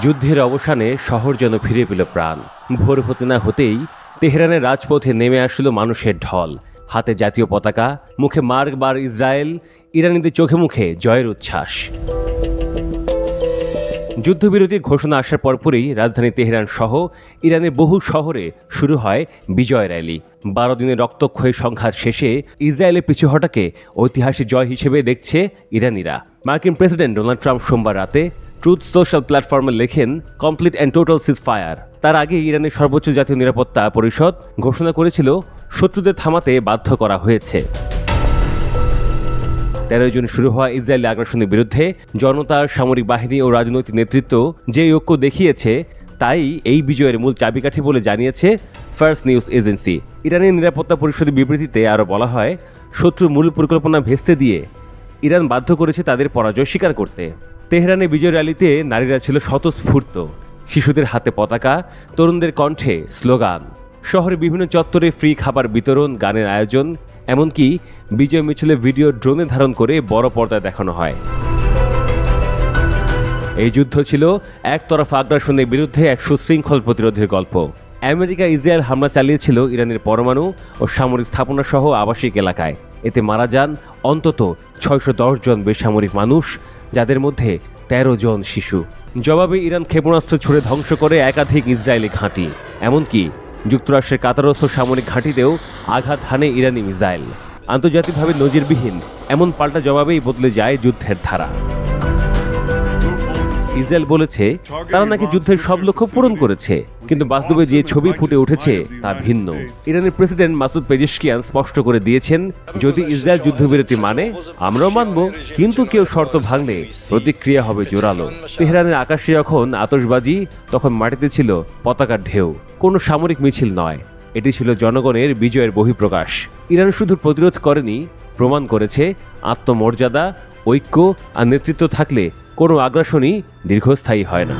যুদ্ধের অবসানে শহর যেন ফিরে পেল প্রাণ। ভোর হতে না হতেই তেহরানের রাজপথে নেমে আসলো মানুষের ঢল, হাতে জাতীয় পতাকা, মুখে মার্গ বার ইসরায়েল, ইরানিদের চোখে মুখে জয়ের উচ্ছ্বাস। যুদ্ধবিরতির ঘোষণা আসার পরপরই রাজধানী তেহরান সহ ইরানের বহু শহরে শুরু হয় বিজয় র্যালি। 12 দিনের রক্তক্ষয়ী সংঘাত শেষে ইসরায়েলের পিছু হটাকে ঐতিহাসিক জয় হিসেবে দেখছে ইরানিরা। মার্কিন প্রেসিডেন্ট ডোনাল্ড ট্রাম্প সোমবার রাতে ট্রুথ সোশ্যাল প্ল্যাটফর্মে লেখেন, কমপ্লিট অ্যান্ড টোটাল সিজফায়ার। তার আগে ইরানের সর্বোচ্চ জাতীয় নিরাপত্তা পরিষদ ঘোষণা করেছিল শত্রুদের থামাতে বাধ্য করা হয়েছে। 13 জুন শুরু হওয়া ইসরায়েলি আগ্রাসনের বিরুদ্ধে জনতা, সামরিক বাহিনী ও রাজনৈতিক নেতৃত্ব যে ঐক্য দেখিয়েছে তাই এই বিজয়ের মূল চাবিকাঠি বলে জানিয়েছে ফার্স্ট নিউজ এজেন্সি। ইরানের নিরাপত্তা পরিষদের বিবৃতিতে আরও বলা হয়, শত্রুর মূল পরিকল্পনা ভেস্তে দিয়ে ইরান বাধ্য করেছে তাদের পরাজয় স্বীকার করতে। তেহরানের বিজয় র্যালিতে নারীরা ছিল স্বতঃস্ফূর্ত, শিশুদের হাতে পতাকা, তরুণদের কণ্ঠে স্লোগান। শহরের বিভিন্ন চত্বরে ফ্রি খাবার বিতরণ, গানের আয়োজন, এমনকি বিজয় মিছিলের ভিডিও ড্রোনে ধারণ করে বড় পর্দায় দেখানো হয়। এই যুদ্ধ ছিল একতরফা আগ্রাসনের বিরুদ্ধে এক সুশৃঙ্খল প্রতিরোধের গল্প। আমেরিকা ইসরায়েল হামলা চালিয়েছিল ইরানের পরমাণু ও সামরিক স্থাপনা সহ আবাসিক এলাকায়। এতে মারা যান অন্তত 610 জন বেসামরিক মানুষ, যাদের মধ্যে 13 জন শিশু। জবাবে ইরান ক্ষেপণাস্ত্র ছুড়ে ধ্বংস করে একাধিক ইসরায়েলি ঘাঁটি, এমনকি যুক্তরাষ্ট্রের কাতারস্থ সামরিক ঘাঁটিতেও আঘাত হানে ইরানি মিসাইল। আন্তর্জাতিকভাবে নজিরবিহীন এমন পাল্টা জবাবেই বদলে যায় যুদ্ধের ধারা। ইসরায়েল বলেছে তারা নাকি যুদ্ধের সব লক্ষ্য পূরণ করেছে, কিন্তু বাস্তবে যে ছবি ফুটে উঠেছে তা ভিন্ন। ইরানের প্রেসিডেন্ট মাসুদ পেজেশকিয়ান স্পষ্ট করে দিয়েছেন, যদি ইসরায়েল যুদ্ধবিরতি মানে আমরাও মানব, কিন্তু কেউ শর্ত ভাঙলে প্রতিক্রিয়া হবে জোরালো। তেহরানের আকাশে যখন আতশবাজি, তখন মাটিতে ছিল পতাকার ঢেউ। কোনো সামরিক মিছিল নয়, এটি ছিল জনগণের বিজয়ের বহিঃপ্রকাশ। ইরান শুধু প্রতিরোধ করেনি, প্রমাণ করেছে আত্মমর্যাদা, ঐক্য আর নেতৃত্ব থাকলে কোনো আগ্রাসনই দীর্ঘস্থায়ী হয় না।